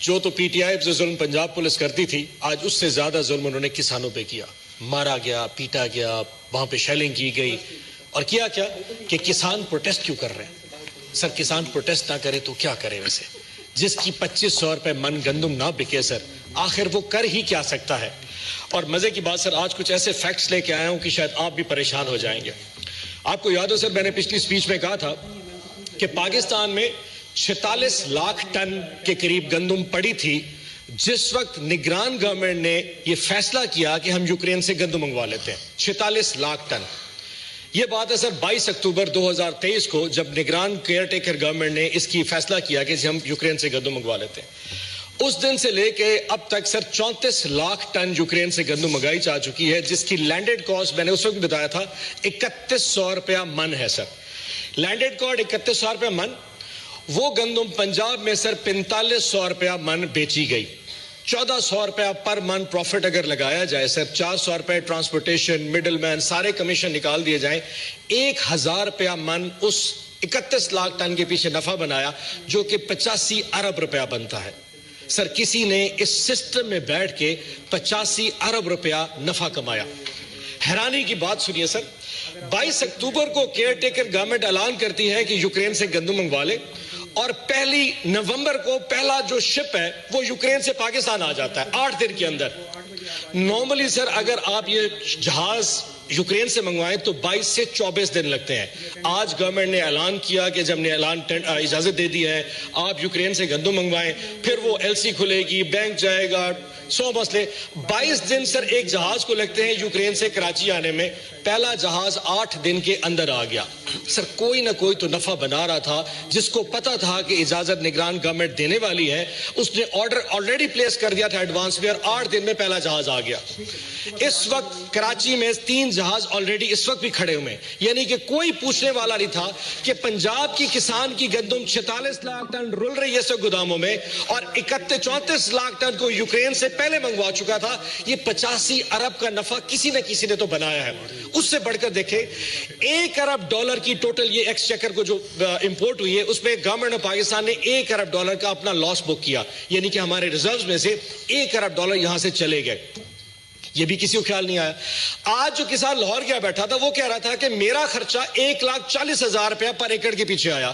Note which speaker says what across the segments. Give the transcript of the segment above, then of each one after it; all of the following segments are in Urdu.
Speaker 1: جو تو پی ٹی آئی سے ظلم پنجاب پولیس کرتی تھی، آج اس سے زیادہ ظلم انہوں نے کسانوں پہ کیا. مارا گیا، پیٹا گیا، وہاں پہ شیلنگ کی گئی. اور کیا کہ کسان پروٹیسٹ کیوں کر رہے ہیں؟ سر کسان پروٹیسٹ نہ کرے تو کیا کرے ویسے؟ جس کی 2500 روپے من گندم نہ بکے سر، آخر وہ کر ہی کیا سکتا ہے؟ اور مزے کی بات سر، آج کچھ ایسے فیکٹس لے کے آیا ہوں کہ شاید آپ بھی پریشان ہو جائیں گے. آپ کو یاد ہو سر، میں نے پچھلی سپیچ میں کہا تھا کہ پاکستان میں 46 لاکھ ٹن کے قریب گندم پڑی تھی جس وقت نگران گورنمنٹ نے یہ فیصلہ کیا کہ ہم یوکرین سے گندم منگوا لیتے ہیں. 46 لاکھ ٹن. یہ بات ہے سر 22 اکتوبر 2023 کو، جب نگران کیئر ٹیکر گورنمنٹ نے اس کی فیصلہ کیا کہ ہم یوکرین سے گندم منگوا لیتے ہیں. اس دن سے لے کے اب تک سر 34 لاکھ ٹن یوکرین سے گندم منگائی جا چکی ہے، جس کی لینڈڈ کاسٹ میں نے اس وقت بتایا تھا 3100 روپیہ من ہے سر. لینڈڈ کاسٹ 3100 روپیہ من. وہ گندم پنجاب میں سر 4500 روپیہ من بیچی گئی. 1400 روپیہ پر من پروفٹ اگر لگایا جائے سر، 400 روپے ٹرانسپورٹیشن، مڈل مین، سارے کمیشن نکال دیے جائیں، 1000 روپیہ من اس 31 لاکھ ٹن کے پیچھے نفع بنایا، جو کہ 85 ارب روپیہ بنتا ہے. سر کسی نے اس سسٹم میں بیٹھ کے 85 ارب روپیہ نفع کمایا. حیرانی کی بات سنیے سر، 22 اکتوبر کو کیئر ٹیکر گورنمنٹ اعلان کرتی ہے کہ یوکرین سے گندم منگوا لے، اور 1 نومبر کو پہلا جو شپ ہے وہ یوکرین سے پاکستان آ جاتا ہے 8 دن کے اندر. نارملی سر اگر آپ یہ جہاز یوکرین سے منگوائیں تو 22 سے 24 دن لگتے ہیں. آج گورنمنٹ نے اعلان کیا کہ جب نے اجازت دے دی ہے آپ یوکرین سے گندم منگوائیں، پھر وہ ایل سی کھلے گی، بینک جائے گا، 100 مسئلے. 22 دن سر ایک جہاز کو لگتے ہیں یوکرین سے کراچی آنے میں. پہلا جہاز 8 دن کے اندر آ گیا. سر کوئی نہ کوئی تو نفع بنا رہا تھا، جس کو پتا تھا کہ اجازت نگران گورنمنٹ دینے والی ہے، اس نے آرڈر آلریڈی پلیس کر دیا تھا ایڈوانس میں، اور 8 دن میں پہلا جہاز آ گیا. اس وقت کراچی میں 3 جہاز آلریڈی اس وقت بھی کھڑے ہوئے ہیں. یعنی کہ کوئی پوچھنے والا نہیں تھا کہ پنجاب کی کسان کی گندم 46 لاکھ ٹن رول رہی ہے سر گوداموں میں، اور 34 لاکھ ٹن کو یوکرین سے پہلے منگوا چکا تھا. یہ 85 ارب کا نفع کسی نہ کسی نے تو بنایا ہے. اس سے بڑھ کر دیکھیں، $1 ارب کی ٹوٹل یہ ایکسچیکر کو جو امپورٹ ہوئی ہے، اس میں گورنمنٹ آف پاکستان نے $1 ارب کا اپنا لاس بک کیا. یعنی کہ ہمارے ریزروز میں سے $1 ارب یہاں سے چلے گئے. یہ بھی کسی کو خیال نہیں آیا. آج جو کسان لاہور گیا بیٹھا تھا وہ کہہ رہا تھا کہ میرا خرچہ 1,40,000 روپیہ پر ایکڑ کے پیچھے آیا.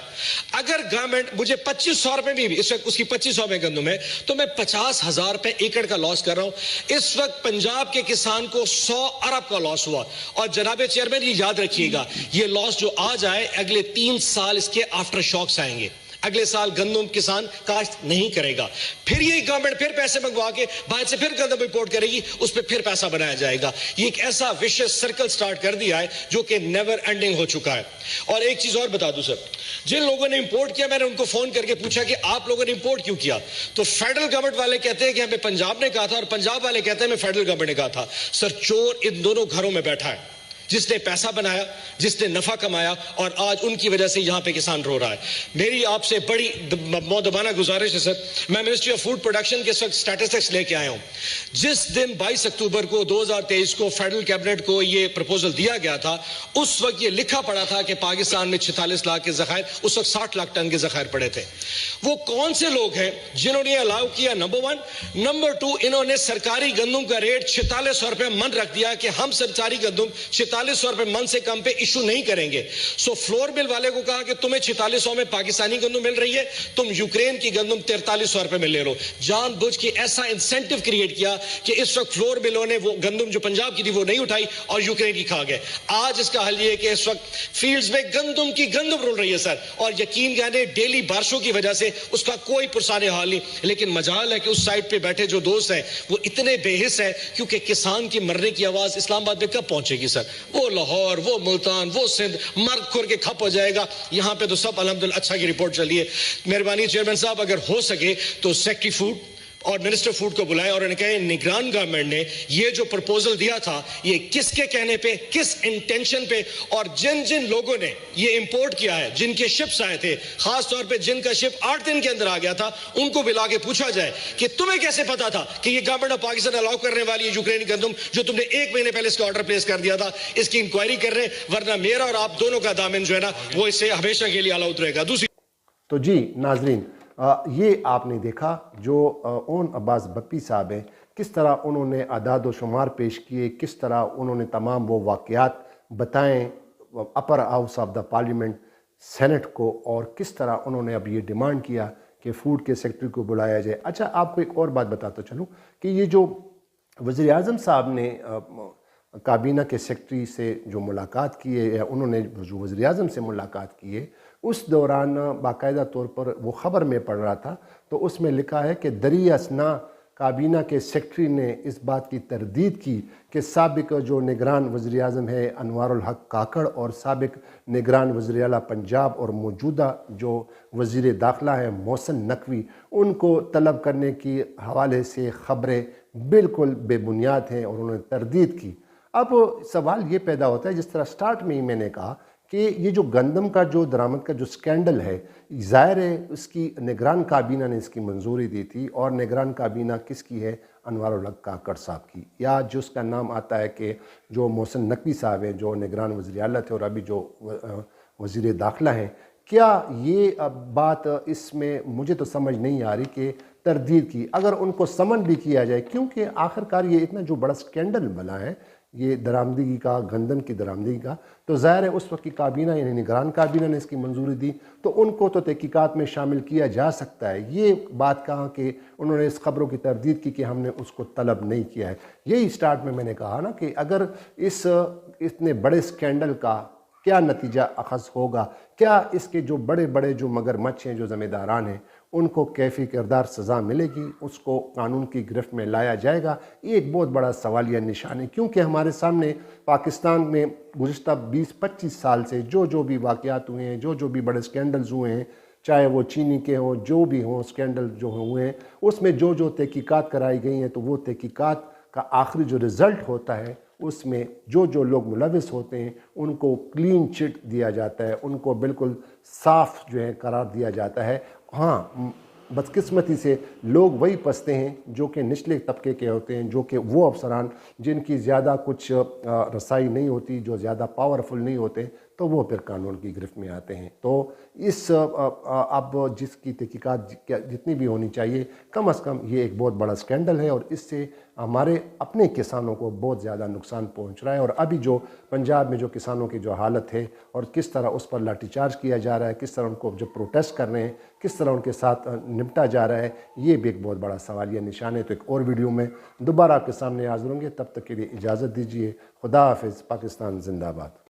Speaker 1: اگر گورنمنٹ مجھے 2500 روپے بھی، اس وقت اس کی 2500 میں گندم ہے، تو میں 50,000 روپے ایکڑ کا لاس کر رہا ہوں. اس وقت پنجاب کے کسان کو 100 ارب کا لاس ہوا. اور جناب چیئرمین یہ یاد رکھیے گا، یہ لاس جو آ جائے اگلے 3 سال اس کے آفٹر شاکس آئیں گے. اگلے سال گندم کسان کاشت نہیں کرے گا، پھر یہ گورنمنٹ پھر پیسے منگوا کے باہر سے پھر گندم امپورٹ کرے گی، اس پہ پھر پیسہ بنایا جائے گا. یہ ایک ایسا وشیس سرکل سٹارٹ کر دیا ہے جو کہ نیور اینڈنگ ہو چکا ہے. اور ایک چیز اور بتا دوں سر، جن لوگوں نے امپورٹ کیا، میں نے ان کو فون کر کے پوچھا کہ آپ لوگوں نے امپورٹ کیوں کیا، تو فیڈرل گورنمنٹ والے کہتے ہیں کہ ہمیں پنجاب نے کہا تھا، اور پنجاب والے کہتے ہیں ہمیں فیڈرل گورنمنٹ نے کہا تھا. سر چور ان دونوں گھروں میں بیٹھا ہے، جس نے پیسہ بنایا، جس نے نفع کمایا، اور آج ان کی وجہ سے یہاں پہ کسان رو رہا ہے. میری آپ سے بڑی مؤدبانہ گزارش ہے سر، میں منسٹری آف فوڈ پروڈکشن کے اس وقت سٹیٹسٹکس لے کے آیا ہوں. جس دن 22 اکتوبر کو 2023 کو فیڈرل کیبنٹ کو یہ پروپوزل دیا گیا تھا، اس وقت یہ لکھا پڑا تھا کہ پاکستان میں 46 لاکھ کے ذخائر، اس وقت 60 لاکھ ٹن کے ذخائر پڑے تھے. وہ کون سے لوگ ہیں جنہوں نے الاؤ کیا؟ نمبر 1. نمبر 2، انہوں نے سرکاری گندم کا ریٹ 4600 روپے من رکھ دیا کہ ہم سرکاری گندم 4600 روپے من سے کم پہ ایشو نہیں کریں گے. سو فلور مل والے کو کہا کہ تمہیں 4600 میں پاکستانی گندم مل رہی ہے، تم یوکرین کی گندم 4300 روپے میں لے لو. جان بوجھ کے ایسا انسینٹیو کریٹ کیا کہ اس وقت فلور ملوں نے وہ گندم جو پنجاب کی تھی وہ نہیں اٹھائی اور یوکرین کی کھا گئے. آج اس کا حل یہ ہے کہ اس وقت فیلڈز میں گندم کی گندم رول رہی ہے سر، اور یقین جانے ڈیلی بارشوں کی وجہ سے اس کا کوئی پرسان حال نہیں. لیکن مجال ہے کہ اس سائٹ پہ بیٹھے جو دوست ہیں وہ اتنے بے حس ہیں، کیونکہ کسان کی مرنے کی آواز اسلام آباد میں کب پہنچے گی سر؟ وہ لاہور، وہ ملتان، وہ سندھ مرد کھور کے کھپ ہو جائے گا. یہاں پہ تو سب الحمدللہ اچھا کی رپورٹ چلی ہے. مہربانی چیئرمین صاحب، اگر ہو سکے تو سیکٹری فوڈ اور منسٹر فوڈ کو بلائیں اور انہیں کہیں نگران گورنمنٹ نے یہ جو پرپوزل دیا تھا یہ کس کے کہنے پہ، کس انٹینشن پہ، اور جن جن لوگوں نے یہ امپورٹ کیا ہے، جن کے شپس آئے تھے، خاص طور پہ جن کا شپ 8 دن کے اندر آ گیا تھا، ان کو بلا کے پوچھا جائے کہ تمہیں کیسے پتا تھا کہ یہ گورنمنٹ آف پاکستان الاؤ کرنے والی ہے یوکرین گندم، جو تم نے 1 مہینے پہلے اس کا آرڈر پلیس کر دیا تھا. اس کی انکوائری کر رہے ہیں، ورنہ میرا اور آپ دونوں کا دامن جو ہے نا وہ اس سے ہمیشہ کے لیے الاؤ رہے گا. دوسری
Speaker 2: تو جی ناظرین، یہ آپ نے دیکھا جو اون عباس بپی صاحب ہیں کس طرح انہوں نے اعداد و شمار پیش کیے، کس طرح انہوں نے تمام وہ واقعات بتائیں upper house of the parliament senate کو، اور کس طرح انہوں نے اب یہ ڈیمانڈ کیا کہ فوڈ کے سیکٹری کو بلایا جائے۔ اچھا آپ کو ایک اور بات بتاتا چلوں کہ یہ جو وزیر اعظم صاحب نے کابینہ کے سیکٹری سے جو ملاقات کی ہے، یا انہوں نے جو وزیر اعظم سے ملاقات کی ہے، اس دوران باقاعدہ طور پر وہ خبر میں پڑھ رہا تھا تو اس میں لکھا ہے کہ دریں اثنا کابینہ کے سیکٹری نے اس بات کی تردید کی کہ سابق جو نگران وزیر اعظم ہے انوار الحق کاکڑ اور سابق نگران وزیر اعلیٰ پنجاب اور موجودہ جو وزیر داخلہ ہے محسن نقوی، ان کو طلب کرنے کی حوالے سے خبریں بالکل بے بنیاد ہیں، اور انہوں نے تردید کی۔ اب سوال یہ پیدا ہوتا ہے، جس طرح سٹارٹ میں ہی میں نے کہا کہ یہ جو گندم کا جو درآمد کا جو سکینڈل ہے، ظاہر ہے اس کی نگران کابینہ نے اس کی منظوری دی تھی، اور نگران کابینہ کس کی ہے؟ انوار الحق کاکڑ صاحب کی، یا جس کا نام آتا ہے کہ جو محسن نقوی صاحب ہیں جو نگران وزیر اعلیٰ تھے اور ابھی جو وزیر داخلہ ہیں۔ کیا یہ بات اس میں مجھے تو سمجھ نہیں آ رہی کہ تردید کی، اگر ان کو سمن بھی کیا جائے، کیونکہ آخر کار یہ اتنا جو بڑا سکینڈل بنا ہے یہ درآمدگی کا، گندم کی درآمدگی کا، تو ظاہر ہے اس وقت کی کابینہ یعنی نگران کابینہ نے اس کی منظوری دی تو ان کو تو تحقیقات میں شامل کیا جا سکتا ہے۔ یہ بات کہاں کہ انہوں نے اس خبروں کی تردید کی کہ ہم نے اس کو طلب نہیں کیا ہے۔ یہی سٹارٹ میں نے کہا نا کہ اگر اس اتنے بڑے سکینڈل کا کیا نتیجہ اخذ ہوگا، کیا اس کے جو بڑے بڑے جو مگرمچھ ہیں، جو ذمہ داران ہیں، ان کو کیفی کردار سزا ملے گی، اس کو قانون کی گرفت میں لایا جائے گا؟ یہ ایک بہت بڑا سوالیہ نشان ہے، کیونکہ ہمارے سامنے پاکستان میں گزشتہ 20-25 سال سے جو بھی واقعات ہوئے ہیں، جو بھی بڑے سکینڈلز ہوئے ہیں، چاہے وہ چینی کے ہوں، جو بھی ہوں سکینڈل جو ہوئے ہیں، اس میں جو تحقیقات کرائی گئی ہیں، تو وہ تحقیقات کا آخری جو رزلٹ ہوتا ہے اس میں جو لوگ ملوث ہوتے ہیں ان کو کلین چٹ دیا جاتا ہے، ان کو بالکل صاف جو ہے قرار دیا جاتا ہے۔ ہاں بدقسمتی سے لوگ وہی پستے ہیں جو کہ نچلے طبقے کے ہوتے ہیں، جو کہ وہ افسران جن کی زیادہ کچھ رسائی نہیں ہوتی، جو زیادہ پاورفل نہیں ہوتے، تو وہ پھر قانون کی گرفت میں آتے ہیں۔ تو اس اب جس کی تحقیقات جتنی بھی ہونی چاہیے، کم از کم یہ ایک بہت بڑا سکینڈل ہے، اور اس سے ہمارے اپنے کسانوں کو بہت زیادہ نقصان پہنچ رہا ہے۔ اور ابھی جو پنجاب میں جو کسانوں کی جو حالت ہے اور کس طرح اس پر لاٹھی چارج کیا جا رہا ہے، کس طرح ان کو جو پروٹیسٹ کر رہے ہیں، کس طرح ان کے ساتھ نمٹا جا رہا ہے، یہ بھی ایک بہت بڑا سوالیہ نشان ہے۔ تو ایک اور ویڈیو میں دوبارہ آپ کے سامنے حاضر ہوں گے، تب تک کے لیے اجازت دیجیے۔ خدا حافظ۔ پاکستان زندہ باد۔